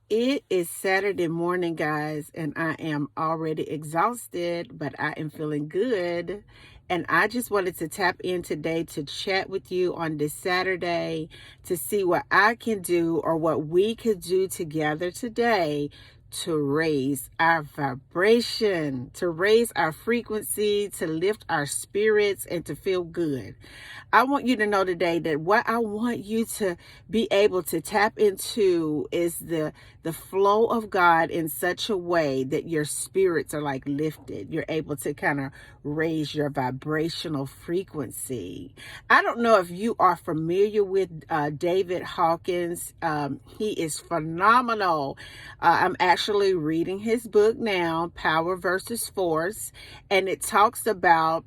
It is Saturday morning, guys, and I am already exhausted, but I am feeling good. And I just wanted to tap in today to chat with you on this Saturday to see what I can do or what we could do together today to raise our vibration, to raise our frequency, to lift our spirits, and to feel good. I want you to know today that what I want you to be able to tap into is the flow of God in such a way that your spirits are like lifted. You're able to kind of raise your vibrational frequency. I don't know if you are familiar with David Hawkins. He is phenomenal. I'm actually reading his book now, Power versus Force, and it talks about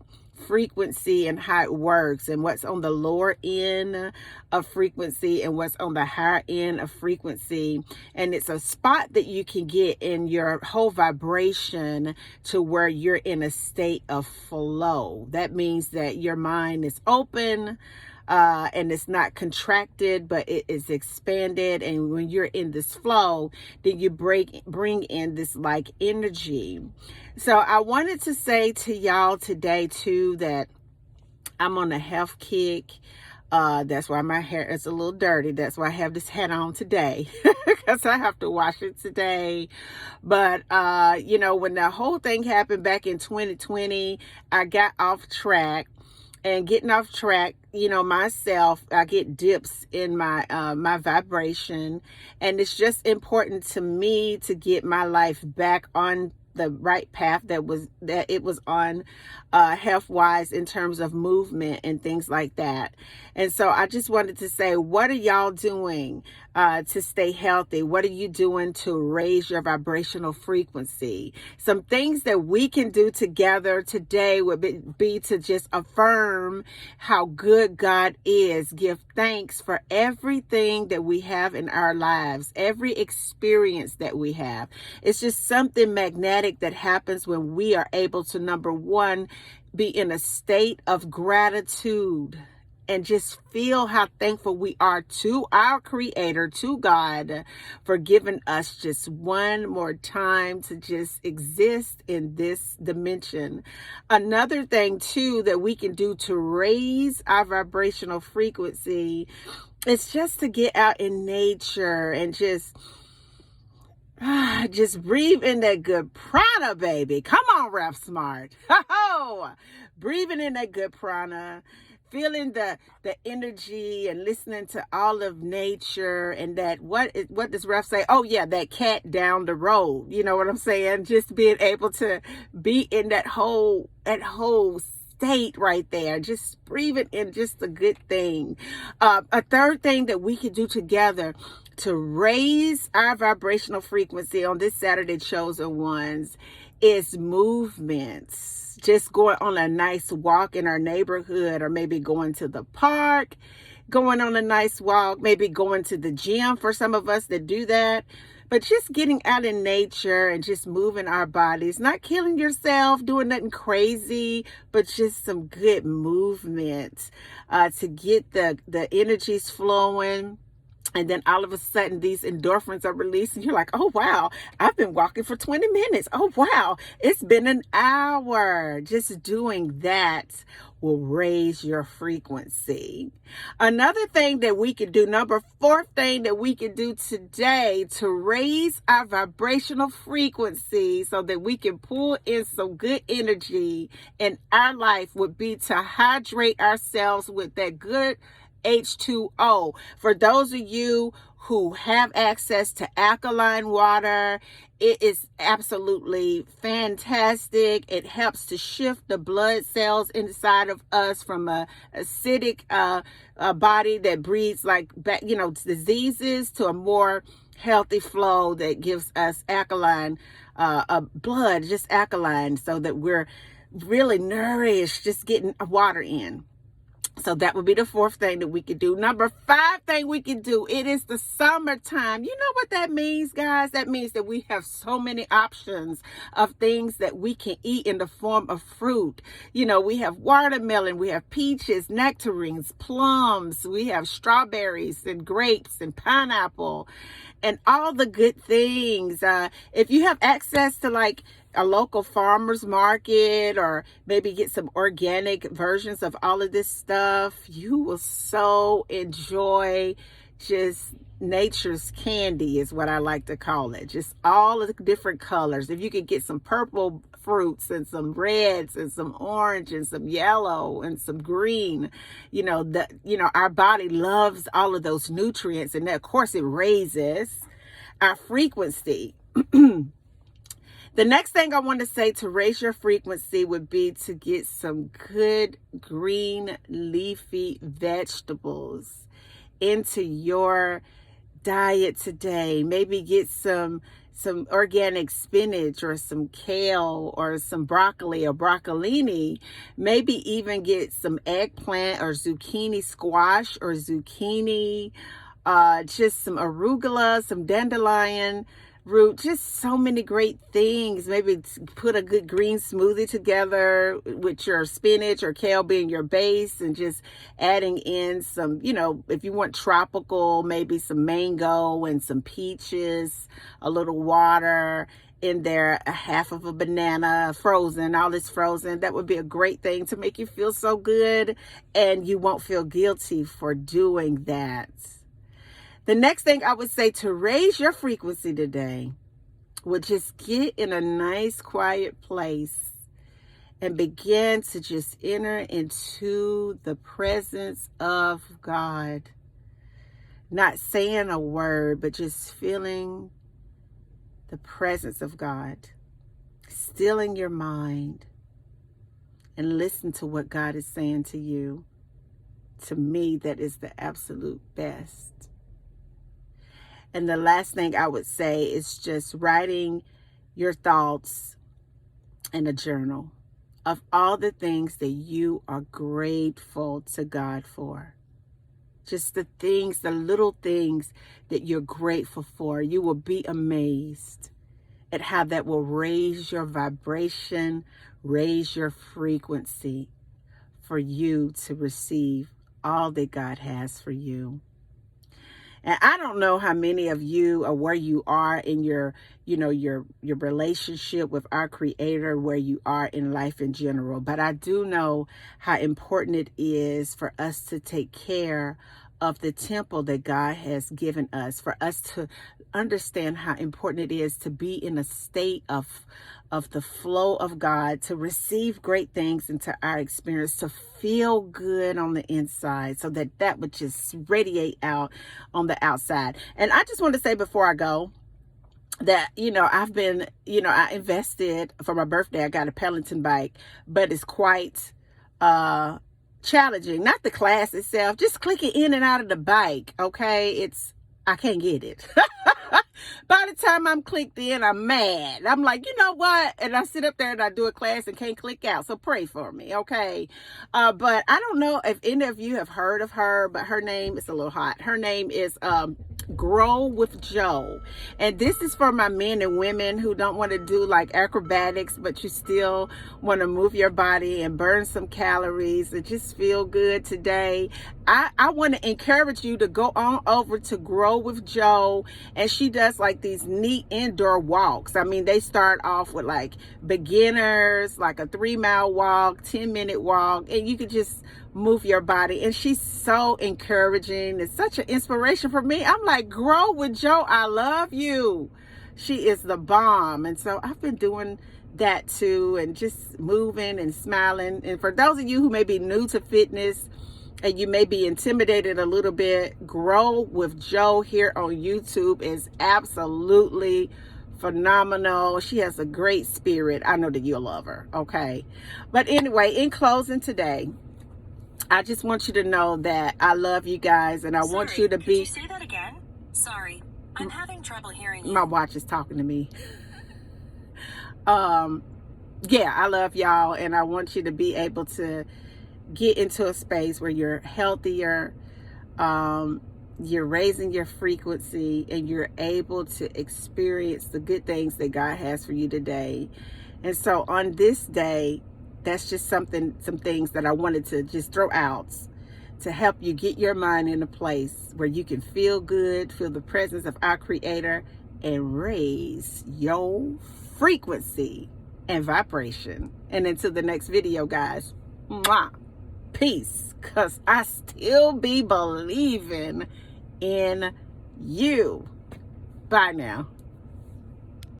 frequency and how it works and what's on the lower end of frequency and what's on the higher end of frequency. And it's a spot that you can get in your whole vibration to where you're in a state of flow. That means that your mind is open, and it's not contracted, but it is expanded. And when you're in this flow, then you bring in this like energy. So I wanted to say to y'all today too that I'm on a health kick. That's why my hair is a little dirty. That's why I have this hat on today because I have to wash it today. But, when the whole thing happened back in 2020, I got off track. And getting off track, myself, I get dips in my my vibration, and it's just important to me to get my life back on the right path that it was on, health wise, in terms of movement and things like that. And so I just wanted to say, what are y'all doing to stay healthy? What are you doing to raise your vibrational frequency? Some things that we can do together today would be to just affirm how good God is. Give thanks for everything that we have in our lives, every experience that we have. It's just something magnetic that happens when we are able to, number one, be in a state of gratitude and just feel how thankful we are to our Creator, to God, for giving us just one more time to just exist in this dimension. Another thing, too, that we can do to raise our vibrational frequency is just to get out in nature and just breathe in that good prana, baby. Come on, Rap Smart. Breathing in that good prana, feeling the energy and listening to all of nature, and that what does Ref say? Oh yeah, that cat down the road. You know what I'm saying? Just being able to be in that whole state right there, just breathing in just a good thing. A third thing that we could do together to raise our vibrational frequency on this Saturday, Chosen Ones, is movements. Just going on a nice walk in our neighborhood, or maybe going to the park, going on a nice walk, maybe going to the gym for some of us that do that. But just getting out in nature and just moving our bodies, not killing yourself, doing nothing crazy, but just some good movement to get the energies flowing. And then all of a sudden, these endorphins are released, and you're like, oh, wow, I've been walking for 20 minutes. Oh, wow, it's been an hour. Just doing that will raise your frequency. Another thing that we could do, fourth thing that we could do today to raise our vibrational frequency so that we can pull in some good energy in our life, would be to hydrate ourselves with that good H2O. For those of you who have access to alkaline water, it is absolutely fantastic. It helps to shift the blood cells inside of us from a acidic body that breeds diseases to a more healthy flow that gives us alkaline blood, just alkaline, so that we're really nourished, just getting water in. So that would be the fourth thing that we could do. Number five thing we could do, it is the summertime. You know what that means, guys? That means that we have so many options of things that we can eat in the form of fruit. We have watermelon, we have peaches, nectarines, plums, we have strawberries and grapes and pineapple. and all the good things. If you have access to like a local farmer's market, or maybe get some organic versions of all of this stuff, you will so enjoy just nature's candy is what I like to call it. Just all of the different colors. If you could get some purple fruits and some reds and some orange and some yellow and some green, our body loves all of those nutrients, and of course it raises our frequency. The next thing I want to say to raise your frequency would be to get some good green leafy vegetables into your diet today. Maybe get some organic spinach, or some kale, or some broccoli or broccolini. Maybe even get some eggplant or zucchini squash or zucchini, just some arugula, some dandelion root, just so many great things. Maybe put a good green smoothie together with your spinach or kale being your base, and just adding in some, if you want tropical, maybe some mango and some peaches, a little water in there, a half of a banana frozen, all this frozen. That would be a great thing to make you feel so good, and you won't feel guilty for doing that. The next thing I would say to raise your frequency today would just get in a nice quiet place and begin to just enter into the presence of God. Not saying a word, but just feeling the presence of God. Stilling your mind and listen to what God is saying to you. To me, that is the absolute best. And the last thing I would say is just writing your thoughts in a journal of all the things that you are grateful to God for. Just the things, the little things that you're grateful for. You will be amazed at how that will raise your vibration, raise your frequency for you to receive all that God has for you. And I don't know how many of you, or where you are in your relationship with our Creator, where you are in life in general, but I do know how important it is for us to take care of the temple that God has given us, for us to understand how important it is to be in a state of the flow of God, to receive great things into our experience, to feel good on the inside, so that would just radiate out on the outside. And I just want to say before I go that, I've been, I invested for my birthday. I got a Peloton bike, but it's quite challenging. Not the class itself, just clicking in and out of the bike. Okay. I can't get it. By the time I'm clicked in, I'm mad. I'm like, you know what? And I sit up there and I do a class and can't click out. So pray for me, okay? But I don't know if any of you have heard of her, but her name is a little hot. Her name is Grow with Joe. And this is for my men and women who don't want to do like acrobatics, but you still want to move your body and burn some calories and just feel good today. I want to encourage you to go on over to Grow with Joe, and she does like these neat indoor walks. I mean, they start off with like beginners, like a 3-mile walk, 10-minute walk, and you can just move your body. And she's so encouraging. It's such an inspiration for me. I'm like, Grow with Joe, I love you. She is the bomb. And so I've been doing that too, and just moving and smiling. And for those of you who may be new to fitness and you may be intimidated a little bit, Grow with Joe here on YouTube is absolutely phenomenal. She has a great spirit. I know that you'll love her, okay? But anyway, in closing today, I just want you to know that I love you guys, and I want you to be... Could you say that again? Sorry, I'm having trouble hearing you. My watch is talking to me. Yeah, I love y'all, and I want you to be able to get into a space where you're healthier, you're raising your frequency, and you're able to experience the good things that God has for you today. And so on this day, that's just some things that I wanted to just throw out to help you get your mind in a place where you can feel good, feel the presence of our Creator, and raise your frequency and vibration. And until the next video, guys, mwah, peace, because I still be believing in you. Bye now.